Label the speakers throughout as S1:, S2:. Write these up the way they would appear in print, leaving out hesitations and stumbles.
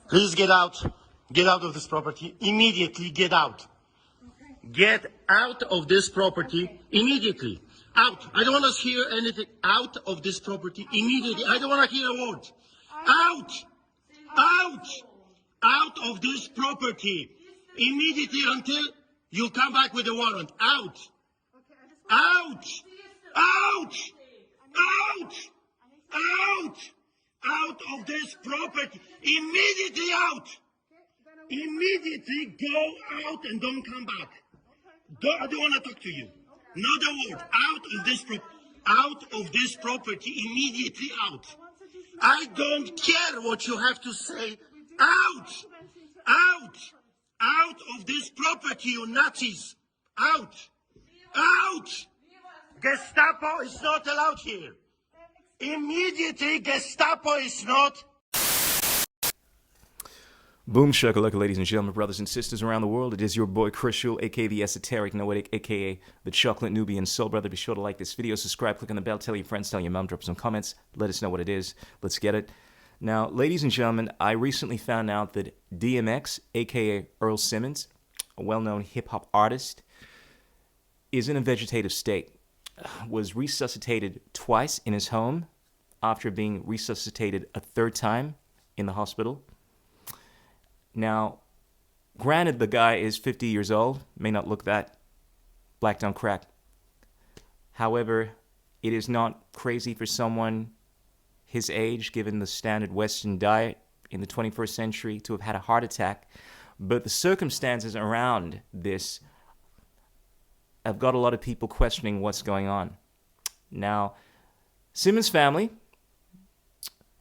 S1: Please get out. Get out of this property. Immediately get out. Get out of this property immediately. Out. I don't want to hear anything. Out of this property immediately. I don't want to hear a word. Out. Out. Out of this property immediately until you come back with a warrant. Out. Out. Out. Out. Out. Out of this property. Immediately out. Immediately go out and don't come back. I don't want to talk to you. Not a word. Out of this property. Immediately out. I don't care what you have to say. Out. Out. Out of this property, you Nazis. Out. Out. Gestapo is not allowed here. Immediately, Gestapo is not.
S2: Boom shakalaka, ladies and gentlemen, brothers and sisters around the world. It is your boy Crucial, aka the Esoteric Noetic, aka the Chocolate Nubian Soul Brother. Be sure to like this video, subscribe, click on the bell, tell your friends, tell your mom, drop some comments, let us know what it is. Let's get it. Now, ladies and gentlemen, I recently found out that DMX, aka Earl Simmons, a well-known hip-hop artist, is in a vegetative state. Was resuscitated twice in his home after being resuscitated a third time in the hospital. Now, granted, the guy is 50 years old, may not look that blacked on crack. However, it is not crazy for someone his age, given the standard Western diet in the 21st century, to have had a heart attack. But the circumstances around this have got a lot of people questioning what's going on. Now, Simmons' family,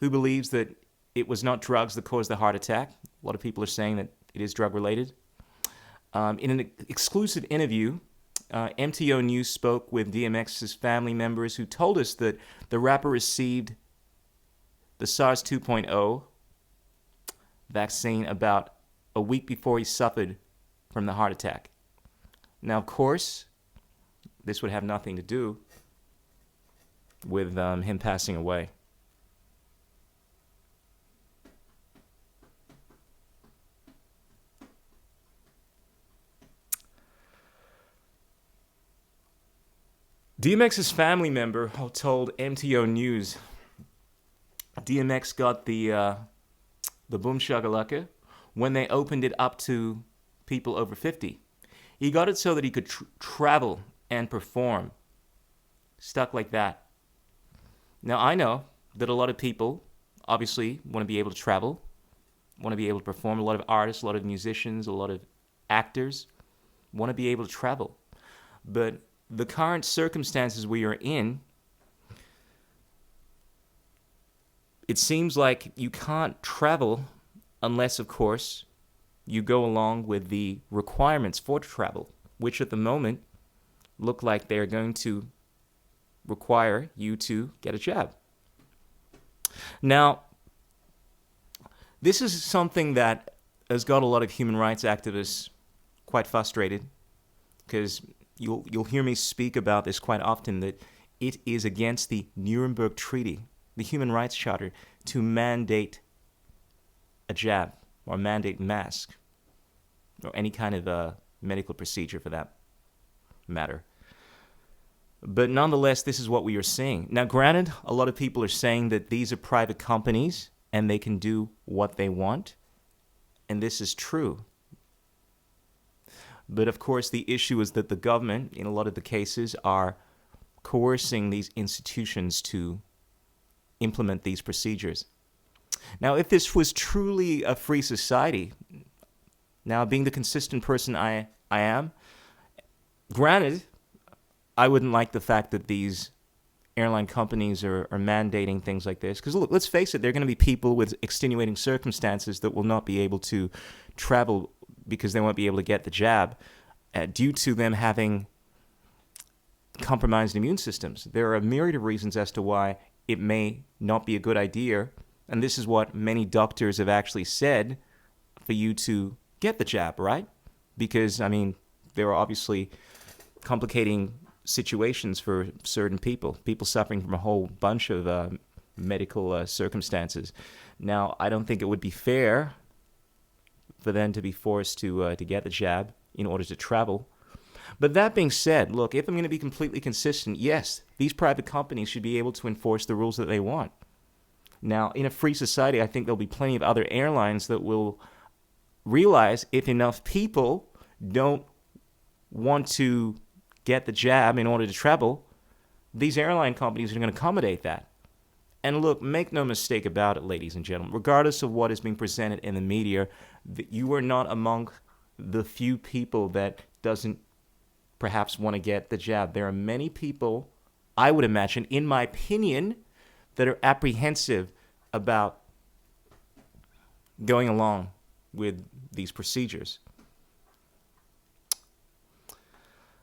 S2: who believes that it was not drugs that caused the heart attack. A lot of people are saying that it is drug-related. In an exclusive interview, MTO News spoke with DMX's family members who told us that the rapper received the SARS 2.0 vaccine about a week before he suffered from the heart attack. Now, of course, this would have nothing to do with him passing away. DMX's family member told MTO News DMX got the Boom Shakalaka when they opened it up to people over 50. He got it so that he could travel and perform. Stuck like that. Now, I know that a lot of people obviously want to be able to travel, want to be able to perform. A lot of artists, a lot of musicians, a lot of actors want to be able to travel. But the current circumstances we are in, it seems like you can't travel unless, of course, you go along with the requirements for travel, which at the moment look like they're going to require you to get a jab. Now, this is something that has got a lot of human rights activists quite frustrated, because you'll hear me speak about this quite often, that it is against the Nuremberg Treaty, the Human Rights Charter, to mandate a jab or mandate mask or any kind of medical procedure for that matter. But nonetheless, this is what we are seeing. Now, granted, a lot of people are saying that these are private companies and they can do what they want, and this is true. But of course, the issue is that the government, in a lot of the cases, are coercing these institutions to implement these procedures. Now, if this was truly a free society, now being the consistent person I am, granted, I wouldn't like the fact that these airline companies are mandating things like this. Because look, let's face it, there are going to be people with extenuating circumstances that will not be able to travel because they won't be able to get the jab due to them having compromised immune systems. There are a myriad of reasons as to why it may not be a good idea, and this is what many doctors have actually said, for you to get the jab, right? Because, I mean, there are obviously complicating situations for certain people suffering from a whole bunch of medical circumstances. Now, I don't think it would be fair for them to be forced to get the jab in order to travel. But that being said, look, if I'm going to be completely consistent, yes, these private companies should be able to enforce the rules that they want. Now, in a free society, I think there'll be plenty of other airlines that will realize if enough people don't want to get the jab in order to travel, these airline companies are going to accommodate that. And look, make no mistake about it, ladies and gentlemen, regardless of what is being presented in the media, you are not among the few people that doesn't perhaps want to get the jab. There are many people, I would imagine, in my opinion, that are apprehensive about going along with these procedures.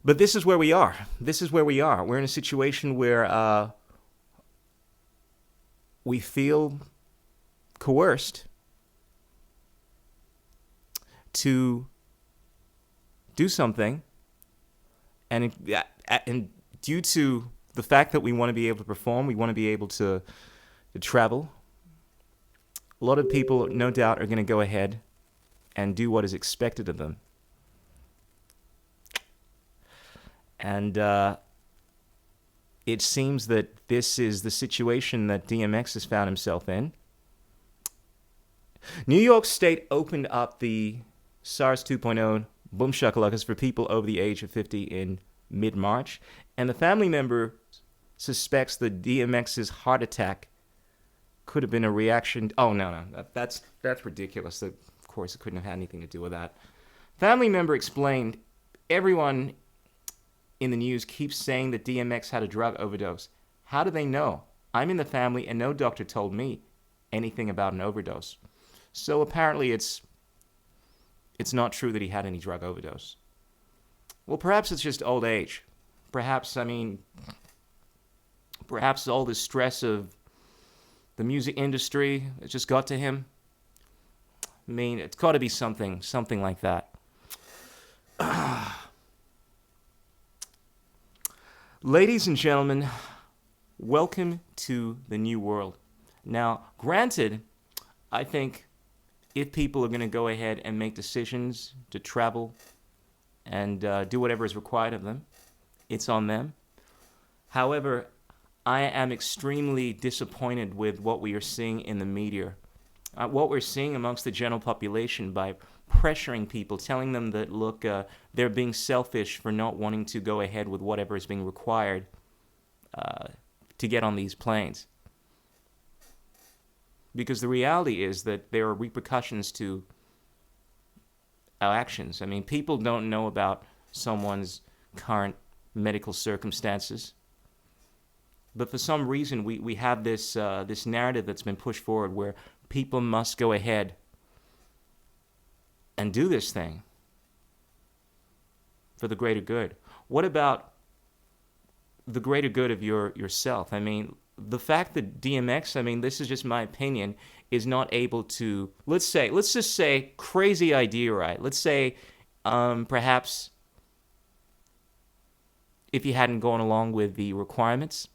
S2: But this is where we are. This is where we are. We're in a situation where we feel coerced to do something, and due to the fact that we want to be able to perform, we want to be able to travel, a lot of people, no doubt, are going to go ahead and do what is expected of them. And it seems that this is the situation that DMX has found himself in. New York State opened up the SARS 2.0 boom shakalakas for people over the age of 50 in mid-March, and the family member suspects that DMX's heart attack could have been a reaction. Oh, no, that's ridiculous. Of course, it couldn't have had anything to do with that. Family member explained, everyone in the news keeps saying that DMX had a drug overdose. How do they know? I'm in the family and no doctor told me anything about an overdose. So apparently it's not true that he had any drug overdose. Well, perhaps it's just old age. Perhaps all the stress of the music industry has just got to him. I mean, it's got to be something like that. Ladies and gentlemen, welcome to the new world. Now, granted, I think if people are going to go ahead and make decisions to travel and do whatever is required of them, it's on them. However, I am extremely disappointed with what we are seeing in the media. What we're seeing amongst the general population by pressuring people, telling them that, look, they're being selfish for not wanting to go ahead with whatever is being required to get on these planes. Because the reality is that there are repercussions to our actions. I mean, people don't know about someone's current medical circumstances. But for some reason, we have this narrative that's been pushed forward where people must go ahead and do this thing for the greater good. What about the greater good of yourself? I mean, the fact that DMX, I mean, this is just my opinion, is not able to, let's just say, crazy idea, right? Let's say, perhaps, if he hadn't gone along with the requirements,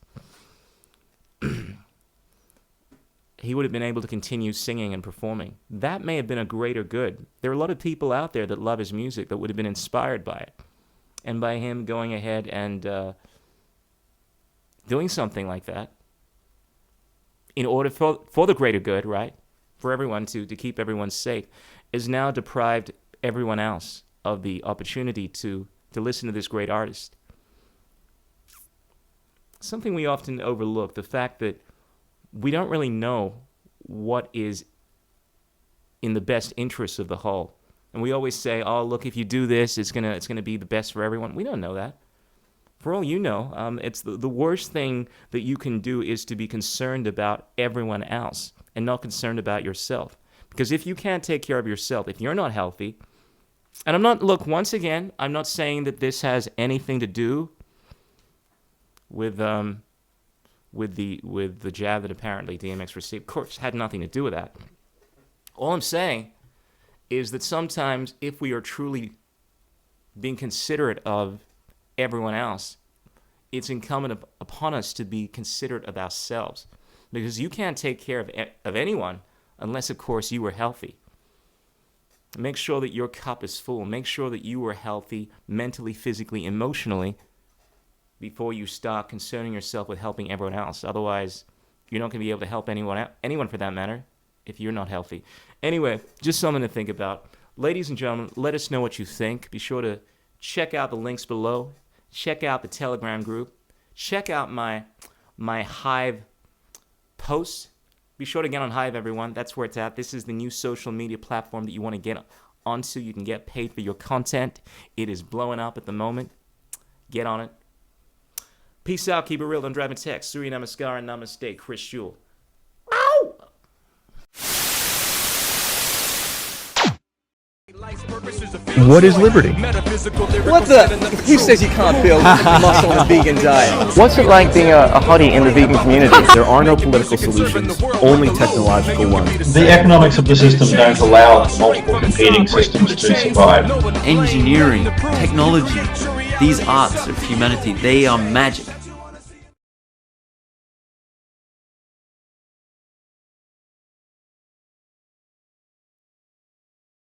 S2: he would have been able to continue singing and performing. That may have been a greater good. There are a lot of people out there that love his music that would have been inspired by it. And by him going ahead and doing something like that, in order for the greater good, right? For everyone to keep everyone safe, is now deprived everyone else of the opportunity to listen to this great artist. Something we often overlook, the fact that we don't really know what is in the best interest of the whole. And we always say, oh, look, if you do this, it's gonna be the best for everyone. We don't know that. For all you know, it's the worst thing that you can do is to be concerned about everyone else and not concerned about yourself. Because if you can't take care of yourself, if you're not healthy, and once again, I'm not saying that this has anything to do with the jab that apparently DMX received. Of course, had nothing to do with that. All I'm saying is that sometimes if we are truly being considerate of everyone else, it's incumbent upon us to be considerate of ourselves. Because you can't take care of anyone unless, of course, you are healthy. Make sure that your cup is full. Make sure that you are healthy mentally, physically, emotionally before you start concerning yourself with helping everyone else. Otherwise, you're not going to be able to help anyone for that matter, if you're not healthy. Anyway, just something to think about. Ladies and gentlemen, let us know what you think. Be sure to check out the links below. Check out the Telegram group. Check out my Hive posts. Be sure to get on Hive, everyone. That's where it's at. This is the new social media platform that you want to get onto. You can get paid for your content. It is blowing up at the moment. Get on it. Peace out. Keep it real. Don't drive and text. Surya Namaskar and Namaste. Chris Shule.
S3: What is liberty?
S4: What the? Who says you can't build muscle on a vegan diet?
S3: What's it like being a hottie in the vegan community? There are no political solutions, only technological ones.
S5: The economics of the system don't allow multiple competing systems to survive.
S6: Engineering, technology, these arts of humanity, they are magic.